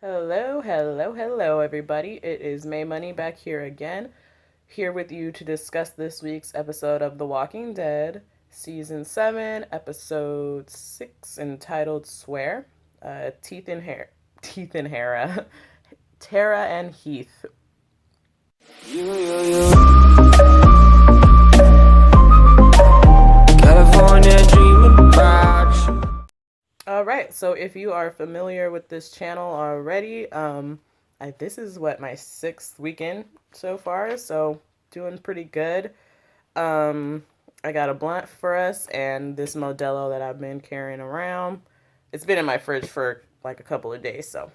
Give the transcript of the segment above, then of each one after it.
Hello, hello, hello, everybody. It is Maymoney back here again, here with you to discuss this week's episode of The Walking Dead, Season 7, Episode 6, entitled Swear. Teeth and Hera, Tara and Heath. California dreaming about you. All right, so if you are familiar with this channel already, this is what my 6th weekend so far, so doing pretty good. I got a blunt for us and this Modelo that I've been carrying around. It's been in my fridge for like a couple of days, so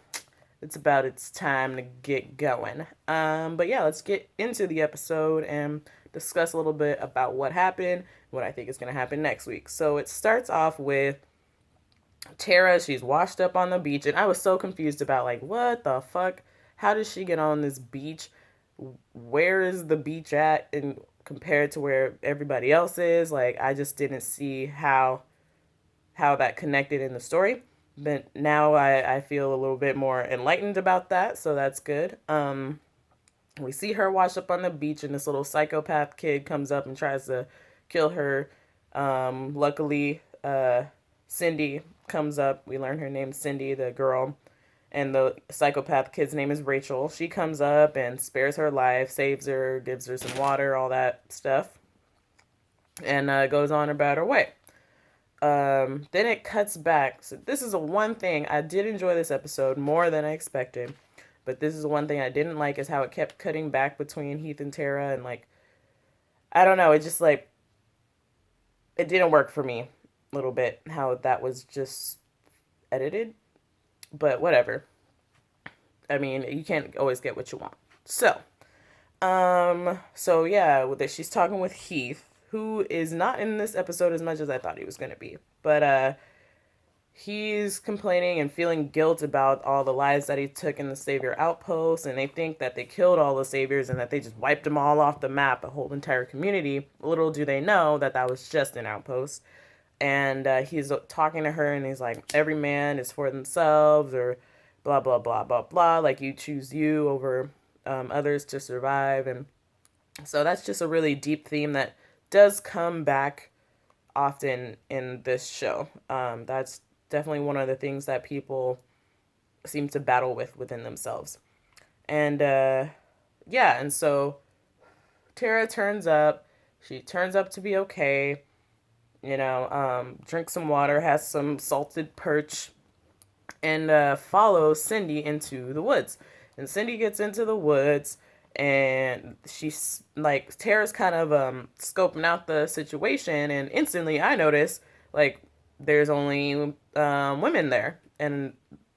it's about its time to get going. But yeah, let's get into the episode and discuss a little bit about what happened, what I think is going to happen next week. So it starts off with Tara. She's washed up on the beach, and I was so confused about, like, what the fuck? How did she get on this beach? Where is the beach at and compared to where everybody else is? Like, I just didn't see how that connected in the story. But now I feel a little bit more enlightened about that, so that's good. We see her washed up on the beach, and this little psychopath kid comes up and tries to kill her. Luckily, Cindy comes up. We learn her name's Cindy, the girl, and the psychopath kid's name is Rachel. She comes up and spares her life, saves her, gives her some water, all that stuff, and goes on about her way. Then it cuts back. So this is the one thing I did enjoy this episode more than I expected, but this is the one thing I didn't like is how it kept cutting back between Heath and Tara, and like, I don't know, it just like it didn't work for me a little bit how that was just edited, but whatever. I mean, you can't always get what you want. So yeah, she's talking with Heath, who is not in this episode as much as I thought he was gonna be. But he's complaining and feeling guilt about all the lives that he took in the Savior outpost, and they think that they killed all the Saviors and that they just wiped them all off the map, a whole entire community. Little do they know that that was just an outpost. And he's talking to her, and he's like, every man is for themselves, or blah, blah, blah, blah, blah. Like, you choose you over others to survive. And so that's just a really deep theme that does come back often in this show. That's definitely one of the things that people seem to battle with within themselves. And yeah, and so Tara turns up. She turns up to be okay. Drink some water, has some salted perch, and follows Cindy into the woods. And Cindy gets into the woods, and she's like, Tara's kind of scoping out the situation, and instantly I notice, like, there's only women there, and,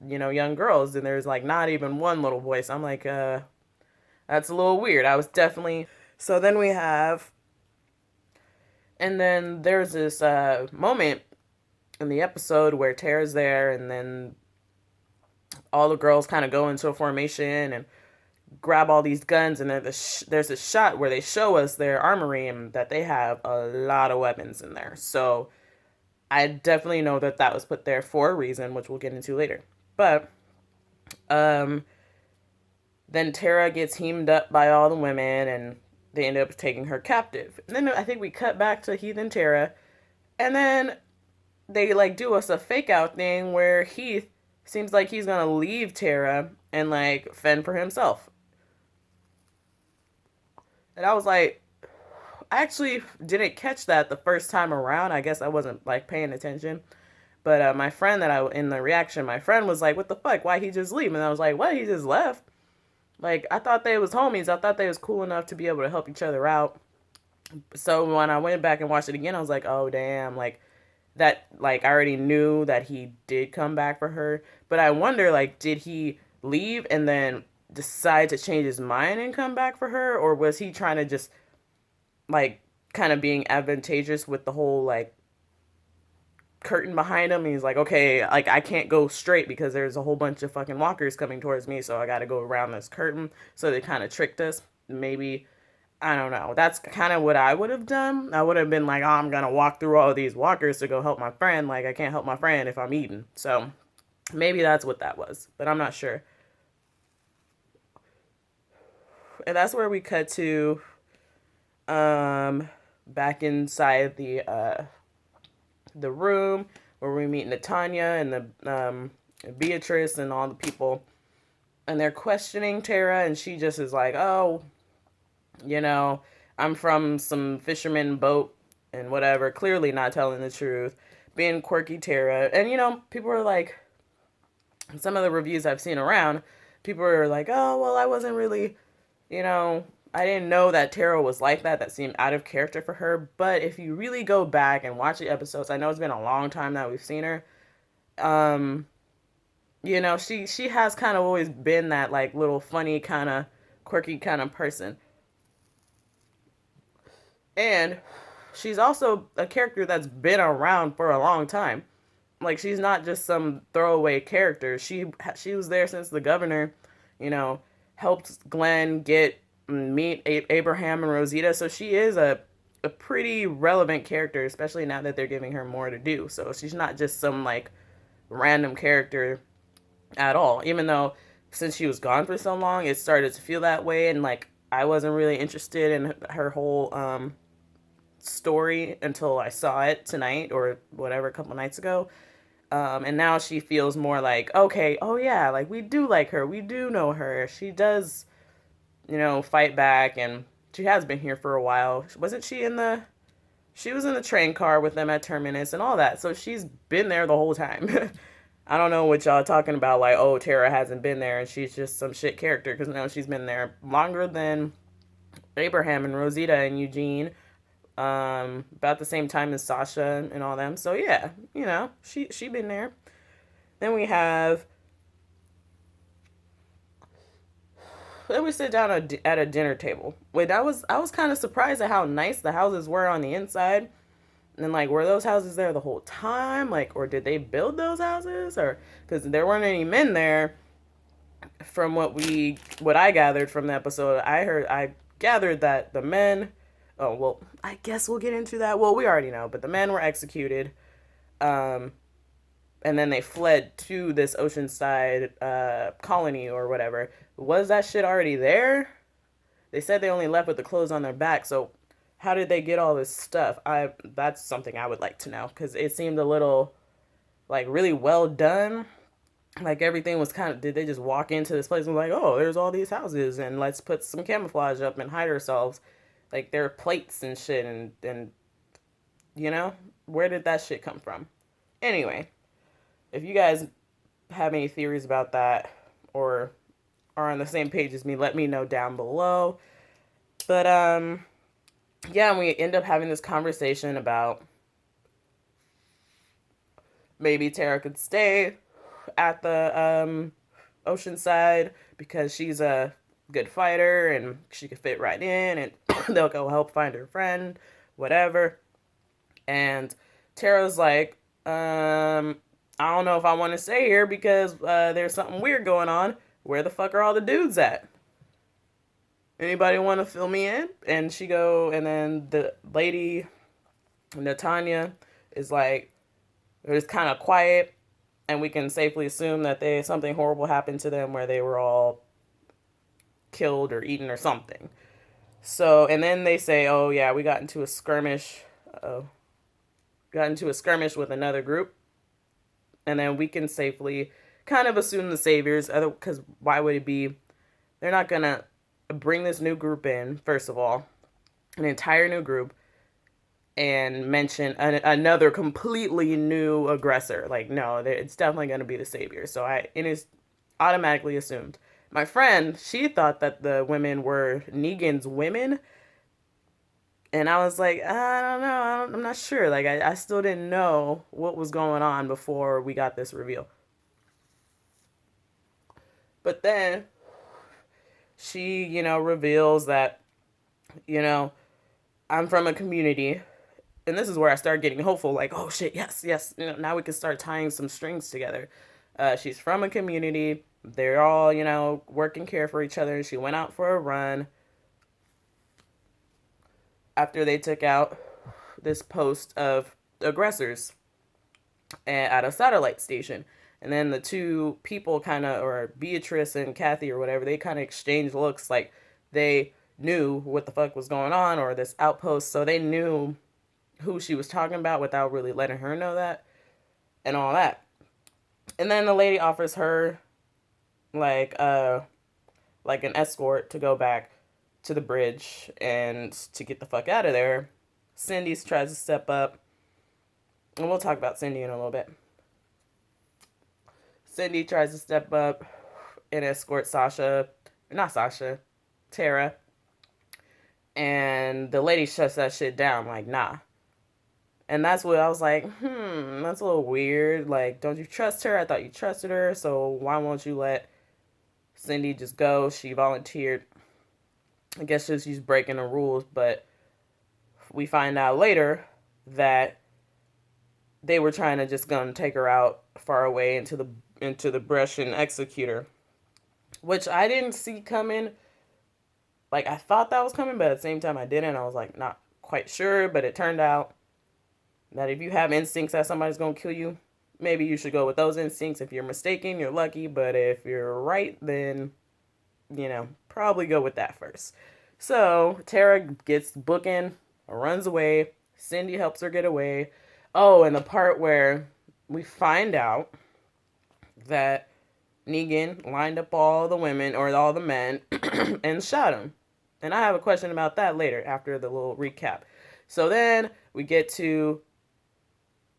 young girls, and there's, like, not even one little boy. So I'm like, that's a little weird. I was definitely... So then we have... And then there's this moment in the episode where Tara's there, and then all the girls kind of go into a formation and grab all these guns, and there's a shot where they show us their armory and that they have a lot of weapons in there. So I definitely know that that was put there for a reason, which we'll get into later. But then Tara gets heamed up by all the women, and they end up taking her captive. And then I think we cut back to Heath and Tara, and then they like do us a fake out thing where Heath seems like he's gonna leave Tara and like fend for himself. And I was like, I actually didn't catch that the first time around. I guess I wasn't like paying attention. But my friend in the reaction, my friend was like, what the fuck? Why he just leave? And I was like, what? He just left? Like, I thought they was homies. I thought they was cool enough to be able to help each other out. So when I went back and watched it again, I was like, oh, damn. Like, that, like, I already knew that he did come back for her. But I wonder, like, did he leave and then decide to change his mind and come back for her? Or was he trying to just, like, kind of being advantageous with the whole, like, curtain behind him? And he's like, okay, like, I can't go straight because there's a whole bunch of fucking walkers coming towards me, so I gotta go around this curtain. So they kind of tricked us. Maybe, I don't know. That's kind of what I would have done. I would have been like, oh, I'm gonna walk through all of these walkers to go help my friend. Like, I can't help my friend if I'm eating. So maybe that's what that was, but I'm not sure. and that's where we cut to back inside the room where we meet Natanya and the Beatrice and all the people, and they're questioning Tara, and she just is like, oh, you know, I'm from some fisherman boat and whatever, clearly not telling the truth, being quirky Tara. And people are like, some of the reviews I've seen around, people are like, oh, well, I wasn't really, I didn't know that Tara was like that. That seemed out of character for her. But if you really go back and watch the episodes, I know it's been a long time that we've seen her. She has kind of always been that like little funny kind of quirky kind of person. And she's also a character that's been around for a long time. Like, she's not just some throwaway character. She was there since the governor, helped Glenn meet Abraham and Rosita. So she is a pretty relevant character, especially now that they're giving her more to do. So she's not just some like random character at all. Even though since she was gone for so long, it started to feel that way, and like I wasn't really interested in her whole story until I saw it tonight or whatever, a couple nights ago. And now she feels more like, okay, oh yeah, like we do like her, we do know her. She does, fight back, and she has been here for a while. Wasn't she she was in the train car with them at Terminus and all that, so she's been there the whole time. I don't know what y'all talking about, like, oh, Tara hasn't been there and she's just some shit character, because no, she's been there longer than Abraham and Rosita and Eugene, about the same time as Sasha and all them. So yeah, she been there. Then we sit down at a dinner table. Wait, I was kind of surprised at how nice the houses were on the inside. And then, like, were those houses there the whole time? Like, or did they build those houses? Or, because there weren't any men there. From what I gathered from the episode, I gathered that the men. Oh, well, I guess we'll get into that. Well, we already know, but the men were executed. And then they fled to this oceanside colony or whatever. Was that shit already there? They said they only left with the clothes on their back, so how did they get all this stuff? That's something I would like to know, because it seemed a little, like, really well done. Like, everything was kind of, did they just walk into this place and like, oh, there's all these houses, and let's put some camouflage up and hide ourselves? Like, there are plates and shit, and where did that shit come from? Anyway, if you guys have any theories about that, or are on the same page as me, let me know down below. But, yeah, and we end up having this conversation about maybe Tara could stay at the Oceanside because she's a good fighter and she could fit right in, and they'll go help find her friend, whatever. And Tara's like, I don't know if I want to stay here because there's something weird going on. Where the fuck are all the dudes at? Anybody want to fill me in? And then the lady, Natanya, is like, it's kind of quiet, and we can safely assume that something horrible happened to them where they were all killed or eaten or something. So, and then they say, oh yeah, we got into a skirmish with another group. And then we can safely kind of assume the saviors, because why would it be? They're not gonna bring this new group in, first of all, an entire new group, and mention another completely new aggressor. Like, no, it's definitely going to be the savior. So it is automatically assumed. My friend, she thought that the women were Negan's women. And I was like, I don't know. I'm not sure. Like, I still didn't know what was going on before we got this reveal. But then she, reveals that, I'm from a community. And this is where I started getting hopeful. Like, oh shit, yes. Now we can start tying some strings together. She's from a community. They're all, work and care for each other. She went out for a run after they took out this post of aggressors at a satellite station. And then the two people or Beatrice and Kathy or whatever, they kind of exchanged looks like they knew what the fuck was going on, or this outpost, so they knew who she was talking about without really letting her know that and all that. And then the lady offers her like an escort to go back to the bridge and to get the fuck out of there. Cindy tries to step up, and we'll talk about Cindy in a little bit. Cindy tries to step up and escort Tara, and the lady shuts that shit down, like, nah. And that's what I was like, that's a little weird. Like, don't you trust her? I thought you trusted her, so why won't you let Cindy just go? She volunteered. I guess she's breaking the rules, but we find out later that they were trying to just gonna take her out far away into the brush and execute her, which I didn't see coming. Like, I thought that was coming, but at the same time I didn't. I was like, not quite sure, but it turned out that if you have instincts that somebody's gonna kill you, maybe you should go with those instincts. If you're mistaken, you're lucky, but if you're right, then, probably go with that first. So Tara gets booking, runs away. Cindy helps her get away. Oh, and the part where we find out that Negan lined up all the women or all the men and shot them. And I have a question about that later after the little recap. So then we get to,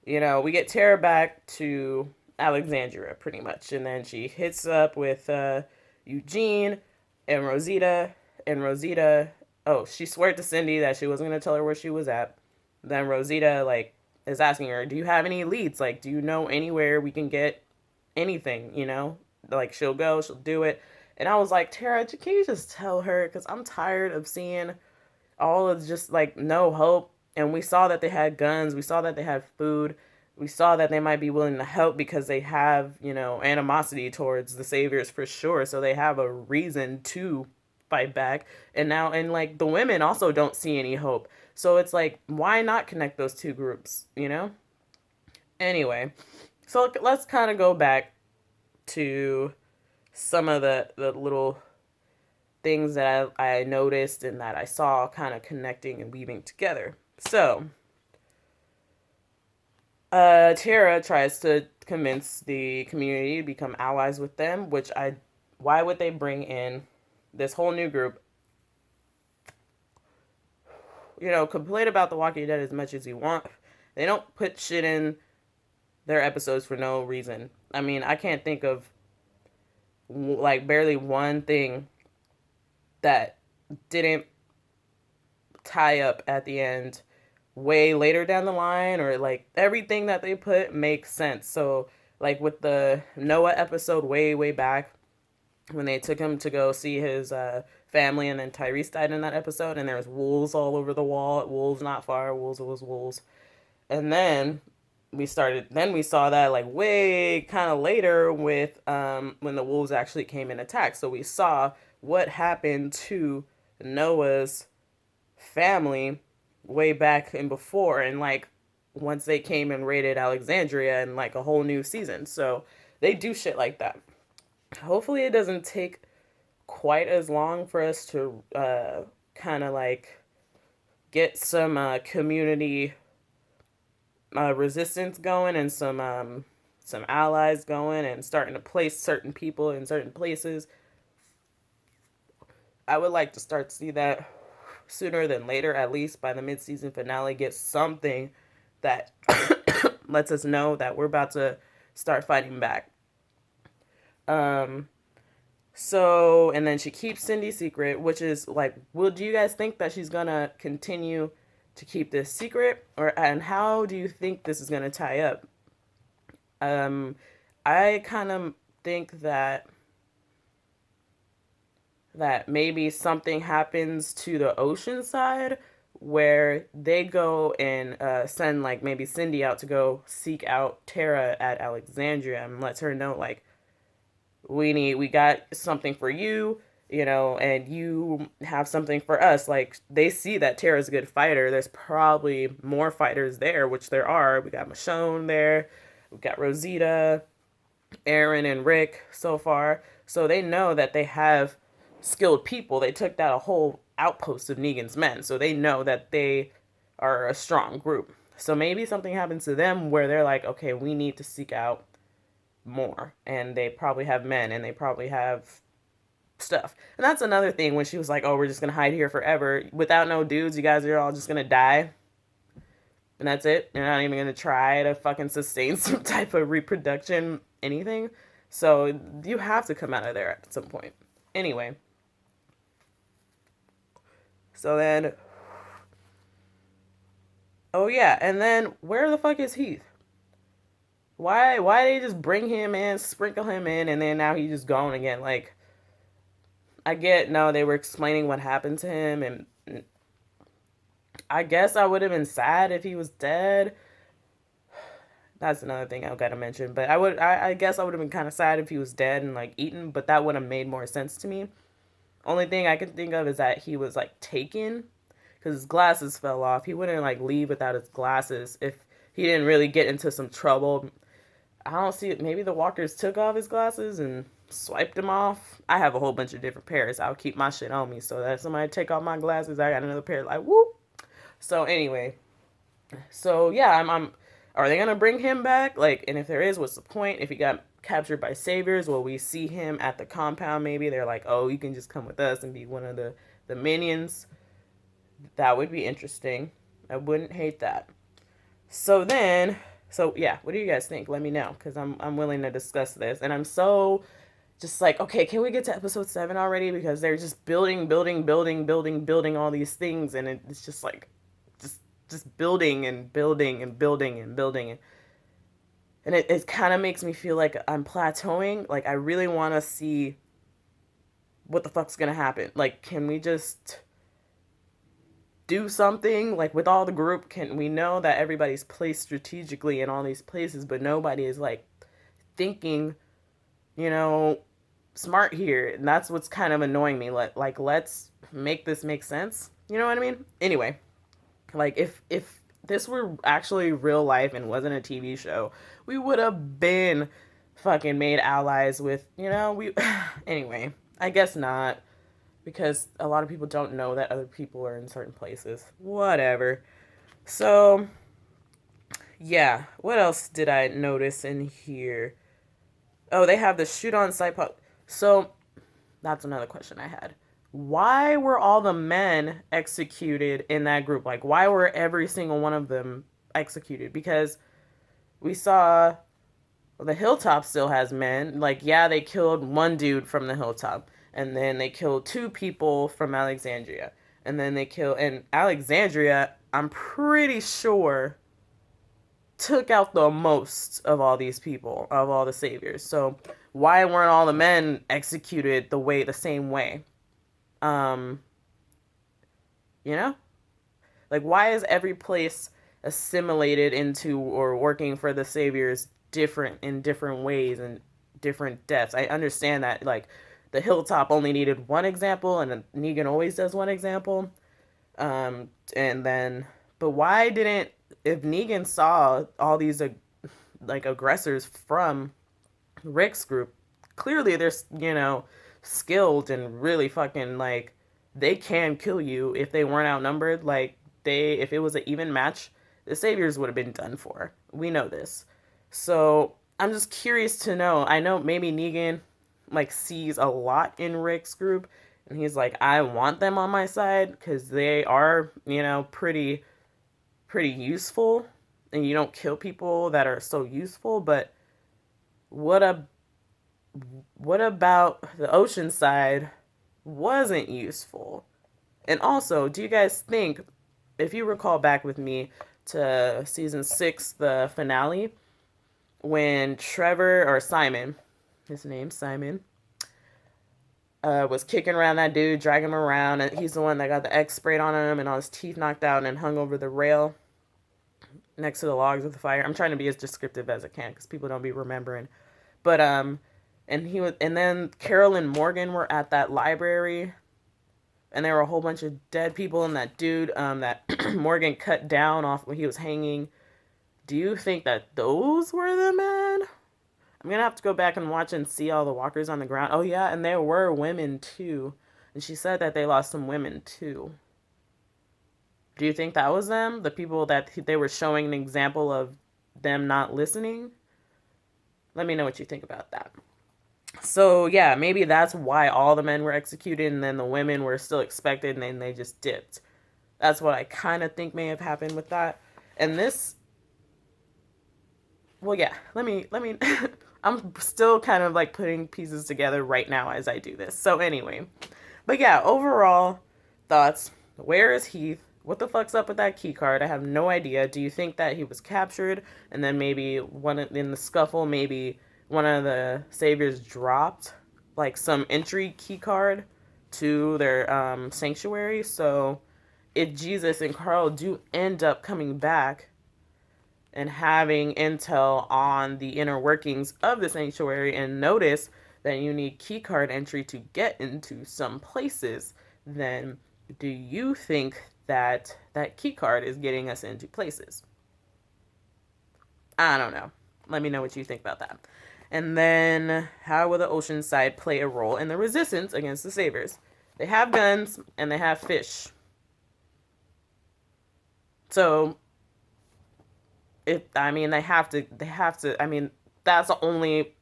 we get Tara back to Alexandria pretty much. And then she hits up with Eugene and Rosita. And Rosita, she swore to Cindy that she wasn't going to tell her where she was at. Then Rosita, is asking her, do you have any leads? Like, do you know anywhere we can get anything, she'll go, she'll do it. And I was like, Tara, can you just tell her? Because I'm tired of seeing all of just no hope. And we saw that they had guns. We saw that they had food. We saw that they might be willing to help because they have, animosity towards the Saviors for sure. So they have a reason to fight back. And now, the women also don't see any hope. So it's like, why not connect those two groups, Anyway, so let's kind of go back to some of the little things that I noticed and that I saw kind of connecting and weaving together. So, Tara tries to convince the community to become allies with them, why would they bring in this whole new group? Complain about The Walking Dead as much as you want. They don't put shit in their episodes for no reason. I mean, I can't think of barely one thing that didn't tie up at the end way later down the line, or everything that they put makes sense. So with the Noah episode way back when they took him to go see his family, and then Tyrese died in that episode, and there was wolves all over the wall. Wolves not far, wolves. And then we saw that way kind of later with when the wolves actually came and attacked. So we saw what happened to Noah's family way back and before, and once they came and raided Alexandria, and a whole new season. So they do shit like that. Hopefully it doesn't take quite as long for us to kind of get some community resistance going, and some allies going, and starting to place certain people in certain places. I would like to start to see that sooner than later, at least by the mid-season finale, get something that lets us know that we're about to start fighting back. So, and then she keeps Cindy's secret, which is do you guys think that she's gonna continue to keep this secret, and how do you think this is gonna tie up? I kind of think that maybe something happens to the ocean side where they go and send maybe Cindy out to go seek out Tara at Alexandria, and lets her know we got something for you, and you have something for us. They see that Tara's a good fighter. There's probably more fighters there, which there are. We got Michonne there. We've got Rosita, Aaron, and Rick so far. So they know that they have skilled people. They took out a whole outpost of Negan's men, so they know that they are a strong group. So maybe something happens to them where they're like, okay, we need to seek out more. And they probably have men and they probably have stuff. And that's another thing when she was like, oh, we're just going to hide here forever. Without no dudes, you guys are all just going to die. And that's it. You're not even going to try to fucking sustain some type of reproduction, anything. So you have to come out of there at some point. Anyway. So then. Oh yeah, and then where the fuck is Heath? Why they just bring him in, sprinkle him in, and then now he's just gone again? Like, I get, no, they were explaining what happened to him, and I guess I would have been sad if he was dead. That's another thing I've got to mention. But I guess I would have been kind of sad if he was dead and like eaten, but that would have made more sense to me. Only thing I can think of is that he was like taken because his glasses fell off. He wouldn't like leave without his glasses if he didn't really get into some trouble. I don't see it. Maybe the walkers took off his glasses and swiped them off. I have a whole bunch of different pairs. I'll keep my shit on me so that if somebody take off my glasses, I got another pair. Like whoop. So anyway, so yeah, I'm. Are they gonna bring him back? Like, and if there is, what's the point? If he got captured by saviors, will we see him at the compound? Maybe they're like, oh, you can just come with us and be one of the minions. That would be interesting. I wouldn't hate that. So yeah, what do you guys think? Let me know, because I'm willing to discuss this, and I'm so just like, okay, can we get to episode 7 already? Because they're just building all these things, and it's just like, just building and building and building and building, and it kind of makes me feel like I'm plateauing. Like I really want to see what the fuck's gonna happen. Like, can we just do something like with all the group? Can we know that everybody's placed strategically in all these places, but nobody is like thinking, smart here? And that's what's kind of annoying me. Like let's make this make sense. You know what I mean? Anyway, like if this were actually real life and wasn't a TV show, we would have been fucking made allies with, we anyway, I guess not, because a lot of people don't know that other people are in certain places. Whatever. So, yeah. What else did I notice in here? Oh, they have the shoot on sight pop. So, that's another question I had. Why were all the men executed in that group? Like, why were every single one of them executed? Because we saw the Hilltop still has men. Like, yeah, they killed one dude from the Hilltop. And then they killed 2 people from Alexandria. And then they killed... And Alexandria, I'm pretty sure, took out the most of all these people, of all the saviors. So, why weren't all the men executed the same way? You know? Like, why is every place assimilated into or working for the saviors different in different ways and different deaths? I understand that, like, the Hilltop only needed one example, and Negan always does one example. And then, but why didn't, if Negan saw all these, like, aggressors from Rick's group, clearly they're, skilled and really fucking, like, they can kill you if they weren't outnumbered. Like, if it was an even match, the saviors would have been done for. We know this. So, I'm just curious to know. I know maybe Negan, like, sees a lot in Rick's group, and he's like, I want them on my side, because they are, pretty useful, and you don't kill people that are so useful. But what about the ocean side wasn't useful? And also, do you guys think, if you recall back with me to season 6, the finale, when Trevor, or Simon, his name's Simon, was kicking around that dude, dragging him around, and he's the one that got the X sprayed on him and all his teeth knocked out and hung over the rail next to the logs of the fire. I'm trying to be as descriptive as I can because people don't be remembering. But and then Carol and Morgan were at that library, and there were a whole bunch of dead people, and that dude that Morgan cut down off when he was hanging. Do you think that those were the men? I'm gonna have to go back and watch and see all the walkers on the ground. Oh yeah, and there were women too. And she said that they lost some women too. Do you think that was them? The people that they were showing an example of them not listening? Let me know what you think about that. So, yeah, maybe that's why all the men were executed and then the women were still expected and then they just dipped. That's what I kind of think may have happened with that. And this, well, yeah, let me, I'm still kind of like putting pieces together right now as I do this. So, anyway, but yeah, overall thoughts. Where is Heath? What the fuck's up with that key card? I have no idea. Do you think that he was captured and then maybe one in the scuffle, maybe one of the saviors dropped like some entry key card to their sanctuary? So if Jesus and Carl do end up coming back and having intel on the inner workings of the sanctuary and notice that you need keycard entry to get into some places, then do you think that that keycard is getting us into places? I don't know. Let me know what you think about that. And then, how will the ocean side play a role in the resistance against the Saviors? They have guns and they have fish. So, they have to, that's the only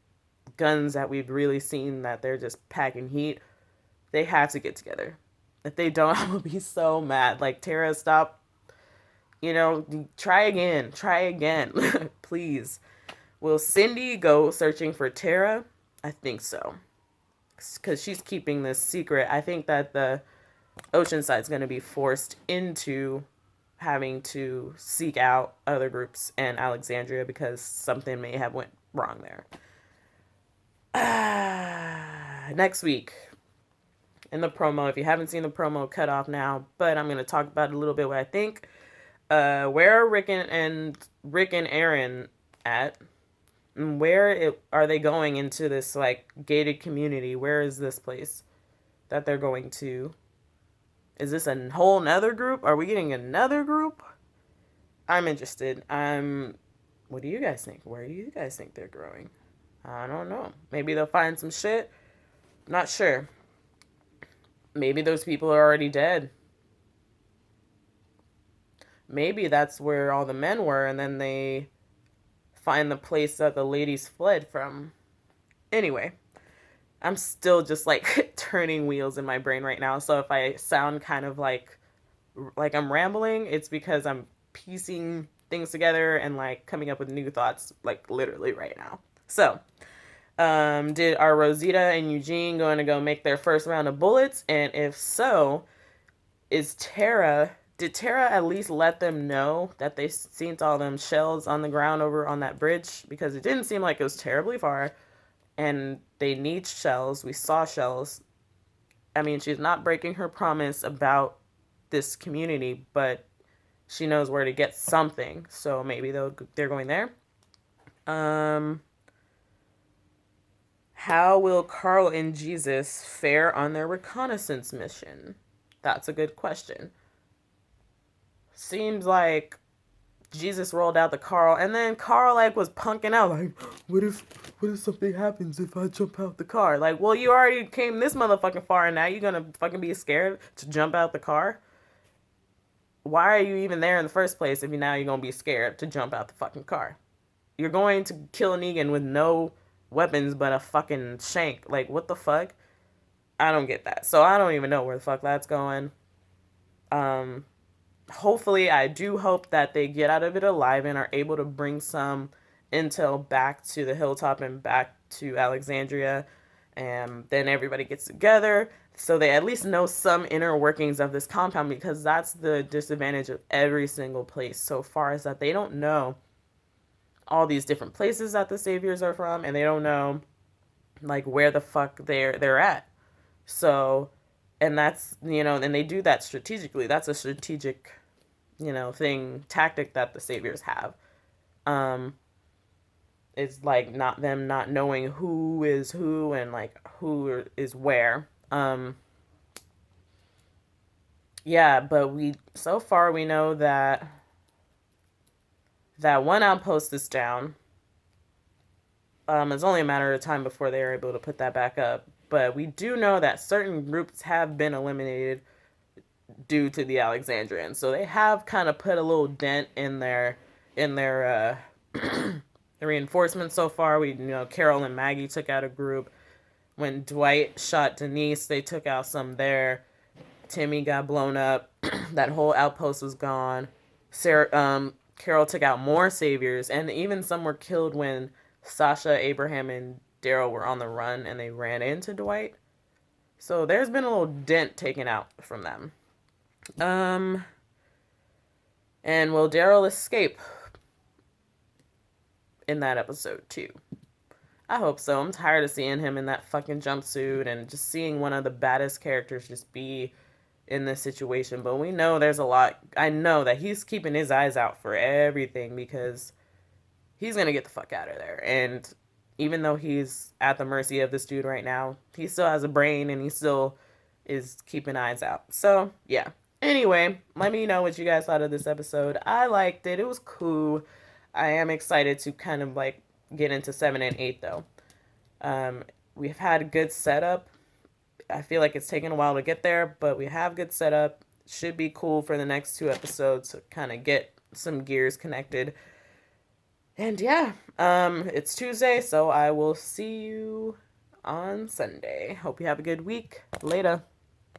guns that we've really seen that they're just packing heat. They have to get together. If they don't, I'm gonna be so mad. Like, Tara, stop. Try again. Please. Will Cindy go searching for Tara? I think so. Because she's keeping this secret. I think that the Oceanside's going to be forced into having to seek out other groups in Alexandria because something may have went wrong there. Next week, in the promo, if you haven't seen the promo, cut off now. But I'm going to talk about a little bit what I think. Where are Rick and Aaron at? And where are they going into this like gated community? Where is this place that they're going to? Is this a whole nother group? Are we getting another group? I'm interested. What do you guys think? Where do you guys think they're growing? I don't know. Maybe they'll find some shit. Not sure. Maybe those people are already dead. Maybe that's where all the men were, and then they find the place that the ladies fled from. Anyway, I'm still just like turning wheels in my brain right now. So if I sound kind of like I'm rambling, it's because I'm piecing things together and like coming up with new thoughts like literally right now. So, are Rosita and Eugene going to go make their first round of bullets? And if so, did Tara at least let them know that they seen all them shells on the ground over on that bridge? Because it didn't seem like it was terribly far. And they need shells. We saw shells. I mean, she's not breaking her promise about this community, but she knows where to get something. So maybe they're going there. How will Carl and Jesus fare on their reconnaissance mission? That's a good question. Seems like Jesus rolled out the Carl, and then Carl like was punking out like, what if something happens if I jump out the car? Like, well, you already came this motherfucking far, and now you're gonna fucking be scared to jump out the car? Why are you even there in the first place if you're gonna be scared to jump out the fucking car? You're going to kill Negan with no weapons but a fucking shank. Like, what the fuck? I don't get that. So I don't even know where the fuck that's going. Hopefully, I do hope that they get out of it alive and are able to bring some intel back to the hilltop and back to Alexandria. And then everybody gets together so they at least know some inner workings of this compound, because that's the disadvantage of every single place so far, is that they don't know all these different places that the saviors are from, and they don't know like where the fuck they're at. So, and that's, and they do that strategically. That's a strategic, tactic that the saviors have. It's like not knowing who is who and like who is where. Yeah, but so far we know that one outpost is down. It's only a matter of time before they are able to put that back up. but we do know that certain groups have been eliminated due to the Alexandrians. So they have kind of put a little dent in their reinforcements so far. We Carol and Maggie took out a group. When Dwight shot Denise, they took out some there. Timmy got blown up. That whole outpost was gone. Carol took out more saviors, and even some were killed when Sasha, Abraham, and Daryl were on the run and they ran into Dwight. So there's been a little dent taken out from them. And will Daryl escape in that episode too? I hope so. I'm tired of seeing him in that fucking jumpsuit and just seeing one of the baddest characters just be in this situation. But we know there's a lot. I know that he's keeping his eyes out for everything because he's going to get the fuck out of there. And even though he's at the mercy of this dude right now, he still has a brain and he still is keeping eyes out. So, yeah. Anyway, let me know what you guys thought of this episode. I liked it. It was cool. I am excited to kind of like get into 7 and 8 though. We've had a good setup. I feel like it's taken a while to get there, but we have good setup. Should be cool for the next 2 episodes to kind of get some gears connected. And yeah, it's Tuesday, so I will see you on Sunday. Hope you have a good week. Later.